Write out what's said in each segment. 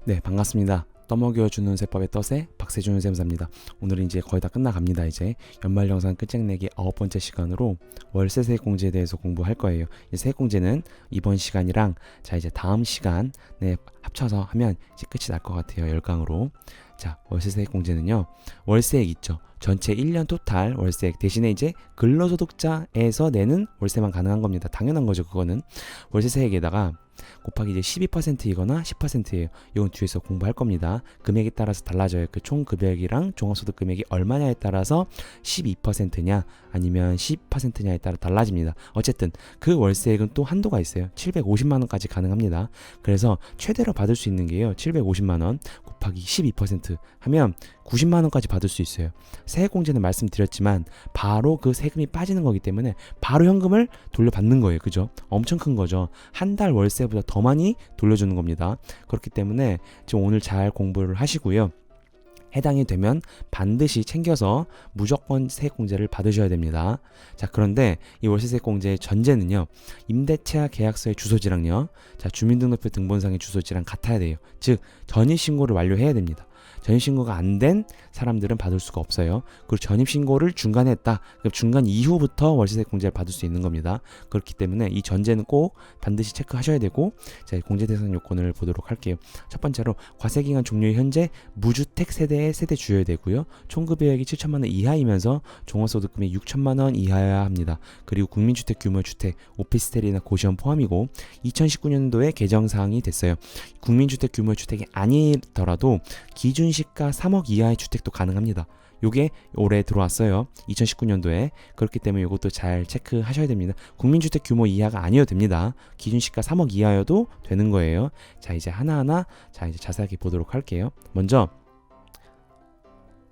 네, 반갑습니다. 떠먹여주는 세법의 덫의 박세준 쌤사입니다. 오늘은 이제 거의 다 끝나갑니다. 이제 연말 영상 끝장내기 9번째 시간으로 월세 세액공제에 대해서 공부할 거예요. 이 세액공제는 이번 시간이랑 이제 다음 시간에 합쳐서 하면 이제 끝이 날 것 같아요. 10강으로. 자, 월세 세액공제는요. 월세액 있죠. 전체 1년 토탈 월세액 대신에 이제 근로소득자에서 내는 월세만 가능한 겁니다. 당연한 거죠. 그거는 월세세액에다가 곱하기 이제 12%이거나 10%예요. 이건 뒤에서 공부할 겁니다. 금액에 따라서 달라져요. 그 총 금액이랑 종합소득 금액이 얼마냐에 따라서 12%냐 아니면 10%냐에 따라 달라집니다. 어쨌든 그 월세액은 또 한도가 있어요. 750만 원까지 가능합니다. 그래서 최대로 받을 수 있는 게요. 750만 원 곱하기 12% 하면 90만 원까지 받을 수 있어요. 세액공제는 말씀드렸지만 바로 그 세금이 빠지는 거기 때문에 바로 현금을 돌려받는 거예요. 그죠? 엄청 큰 거죠. 한 달 월세보다 더 많이 돌려주는 겁니다. 그렇기 때문에 지금 오늘 잘 공부를 하시고요. 해당이 되면 반드시 챙겨서 무조건 세액공제를 받으셔야 됩니다. 자, 그런데 이 월세세액공제의 전제는요. 임대차 계약서의 주소지랑요. 자, 주민등록표 등본상의 주소지랑 같아야 돼요. 즉 전입신고를 완료해야 됩니다. 전입신고가 안 된 사람들은 받을 수가 없어요. 그리고 전입신고를 중간에 했다. 그럼 중간 이후부터 월세세액공제를 받을 수 있는 겁니다. 그렇기 때문에 이 전제는 꼭 반드시 체크하셔야 되고, 자, 공제 대상 요건을 보도록 할게요. 첫 번째로 과세기간 종료 현재 무주택 세대의 세대 주여야 되고요. 총급여액이 7천만 원 이하이면서 종합소득금이 6천만 원 이하여야 합니다. 그리고 국민주택 규모 주택, 오피스텔이나 고시원 포함이고 2019년도에 개정사항이 됐어요. 국민주택 규모 주택이 아니더라도 기준 시가 3억 이하의 주택도 가능합니다. 요게 올해 들어왔어요. 2019년도에. 그렇기 때문에 이것도 잘 체크하셔야 됩니다. 국민주택 규모 이하가 아니어도 됩니다. 기준 시가 3억 이하여도 되는 거예요. 자, 이제 하나하나 이제 자세하게 보도록 할게요. 먼저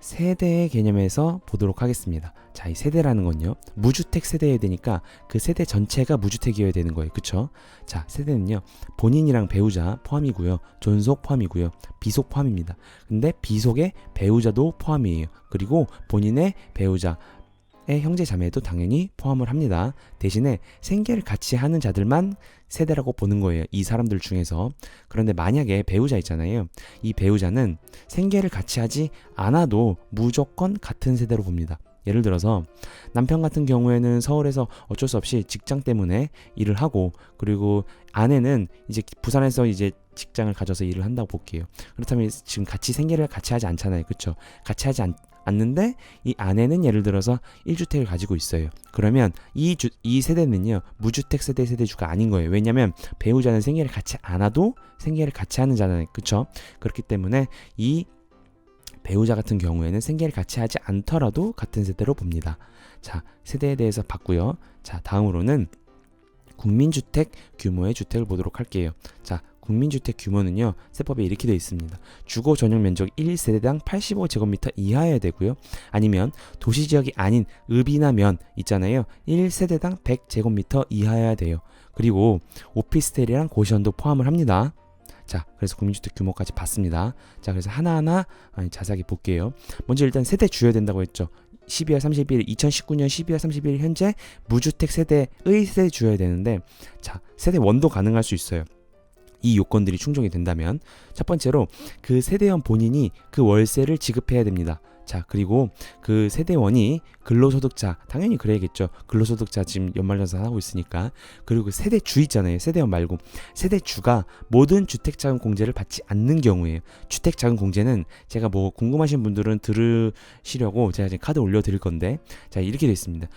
세대의 개념에서 보도록 하겠습니다. 자, 이 세대라는 건요. 무주택 세대여야 되니까 그 세대 전체가 무주택이어야 되는 거예요. 그쵸? 자, 세대는요. 본인이랑 배우자 포함이고요. 존속 포함이고요. 비속 포함입니다. 근데 비속의 배우자도 포함이에요. 그리고 본인의 배우자의 형제 자매도 당연히 포함을 합니다. 대신에 생계를 같이 하는 자들만 세대라고 보는 거예요. 이 사람들 중에서. 그런데 만약에 배우자 있잖아요. 이 배우자는 생계를 같이 하지 않아도 무조건 같은 세대로 봅니다. 예를 들어서 남편 같은 경우에는 서울에서 어쩔 수 없이 직장 때문에 일을 하고, 그리고 아내는 이제 부산에서 이제 직장을 가져서 일을 한다고 볼게요. 그렇다면 지금 같이 생계를 같이 하지 않잖아요. 그렇죠? 같이 하지 않는데 이 아내는 예를 들어서 1주택을 가지고 있어요. 그러면 이 세대는요. 무주택 세대주가 아닌 거예요. 왜냐면 배우자는 생계를 같이 안 하도 생계를 같이 하는 자잖아요. 그렇죠? 그렇기 때문에 이 배우자 같은 경우에는 생계를 같이 하지 않더라도 같은 세대로 봅니다. 자, 세대에 대해서 봤고요. 자, 다음으로는 국민주택 규모의 주택을 보도록 할게요. 자, 국민주택 규모는요. 세법에 이렇게 되어 있습니다. 주거 전용 면적 1세대당 85제곱미터 이하여야 되고요. 아니면 도시지역이 아닌 읍이나 면 있잖아요. 1세대당 100제곱미터 이하여야 돼요. 그리고 오피스텔이랑 고시원도 포함을 합니다. 자, 그래서 국민주택 규모까지 봤습니다. 자, 그래서 하나하나 자세하게 볼게요. 먼저 일단 세대 주여야 된다고 했죠. 2019년 12월 30일 현재 무주택 세대의 세대 주여야 되는데, 자, 세대 원도 가능할 수 있어요. 이 요건들이 충족이 된다면. 첫 번째로 그 세대원 본인이 그 월세를 지급해야 됩니다. 자, 그리고 그 세대원이 근로소득자, 당연히 그래야겠죠. 근로소득자 지금 연말정산 하고 있으니까. 그리고 그 세대주 있잖아요. 세대원 말고 세대주가 모든 주택자금 공제를 받지 않는 경우에요. 주택자금 공제는 제가 뭐 궁금하신 분들은 들으시려고 제가 지금 카드 올려드릴 건데, 자, 이렇게 되어 있습니다.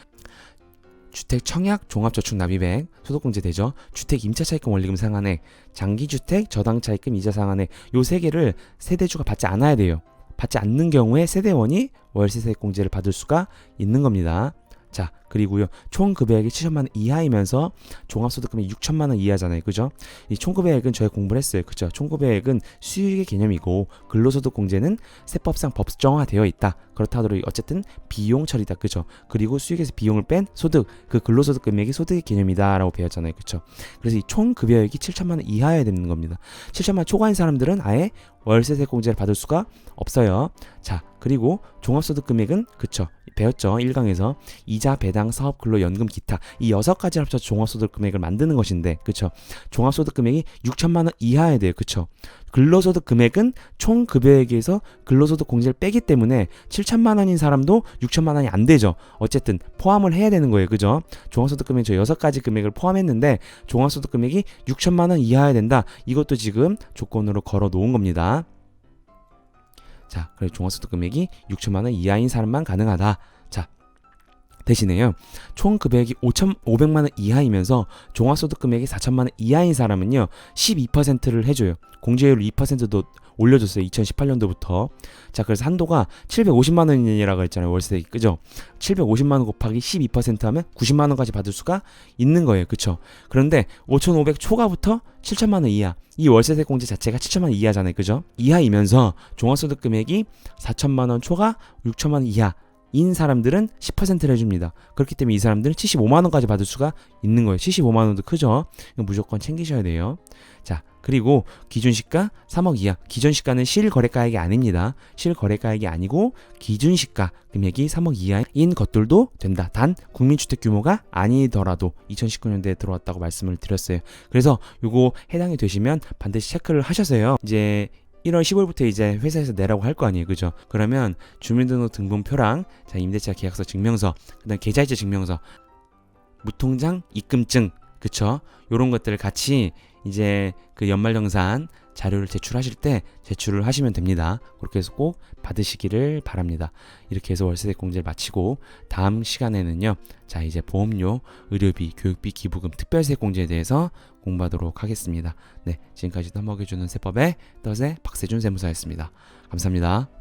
주택 청약 종합저축 납입액 소득공제 되죠. 주택 임차차입금 원리금 상한액, 장기주택 저당차입금 이자 상한액, 요 세 개를 세대주가 받지 않아야 돼요. 받지 않는 경우에 세대원이 월세세액공제를 받을 수가 있는 겁니다. 자, 그리고요. 총 급여액이 7천만 원 이하이면서 종합소득금이 6천만 원 이하잖아요. 그죠? 이 총급여액은 저희 공부를 했어요. 그죠? 총급여액은 수익의 개념이고 근로소득 공제는 세법상 법정화되어 있다. 그렇다 하더라도 어쨌든 비용 처리다. 그죠? 그리고 수익에서 비용을 뺀 소득, 그 근로소득 금액이 소득의 개념이다라고 배웠잖아요. 그죠? 그래서 이 총급여액이 7천만 원 이하여야 되는 겁니다. 7천만 원 초과인 사람들은 아예 월세세 공제를 받을 수가 없어요. 자, 그리고 종합소득 금액은 그쵸, 배웠죠. 1강에서 이자 배당 배상, 사업, 근로, 연금, 기타 이 6가지 합쳐서 종합소득 금액을 만드는 것인데, 그쵸? 종합소득 금액이 6천만 원 이하에 돼요, 그쵸? 근로소득 금액은 총 급여액에서 근로소득 공제를 빼기 때문에 7천만 원인 사람도 6천만 원이 안 되죠. 어쨌든 포함을 해야 되는 거예요, 그죠? 종합소득 금액 저 6가지 금액을 포함했는데 종합소득 금액이 6천만 원 이하야 된다. 이것도 지금 조건으로 걸어 놓은 겁니다. 자, 그래서 종합소득 금액이 6천만 원 이하인 사람만 가능하다. 자, 대신에요, 총 급여액이 500만 원 이하이면서 종합소득 금액이 4천만 원 이하인 사람은요 12%를 해줘요. 공제율 2%도 올려줬어요, 2018년도부터. 자, 그래서 한도가 750만 원이라고 했잖아요, 월세액이, 그죠? 750만 원 곱하기 12% 하면 90만 원까지 받을 수가 있는 거예요, 그쵸? 그런데 5,500 초과부터 7천만 원 이하, 이 월세세 공제 자체가 7천만 원 이하잖아요, 그죠? 이하이면서 종합소득 금액이 4천만 원 초과 6천만 원 이하 인 사람들은 10%를 해줍니다. 그렇기 때문에 이 사람들은 75만 원까지 받을 수가 있는 거예요. 75만 원도 크죠? 이거 무조건 챙기셔야 돼요. 자, 그리고 기준시가 3억 이하. 기준시가는 실거래가액이 아닙니다. 실거래가액이 아니고 기준시가 금액이 3억 이하인 것들도 된다. 단 국민주택 규모가 아니더라도 2019년도에 들어왔다고 말씀을 드렸어요. 그래서 요거 해당이 되시면 반드시 체크를 하셔서요. 이제 1월 15일부터 이제 회사에서 내라고 할 거 아니에요, 그죠? 그러면 주민등록 등본표랑 자, 임대차 계약서 증명서, 그다음 계좌이체 증명서, 무통장 입금증, 그쵸? 요런 것들을 같이 이제 그 연말정산 자료를 제출하실 때 제출을 하시면 됩니다. 그렇게 해서 꼭 받으시기를 바랍니다. 이렇게 해서 월세대 공제를 마치고 다음 시간에는요, 자, 이제 보험료, 의료비, 교육비, 기부금, 특별세 공제에 대해서 공부하도록 하겠습니다. 네, 지금까지 떠먹여주는 세법의 덫의 박세준 세무사였습니다. 감사합니다.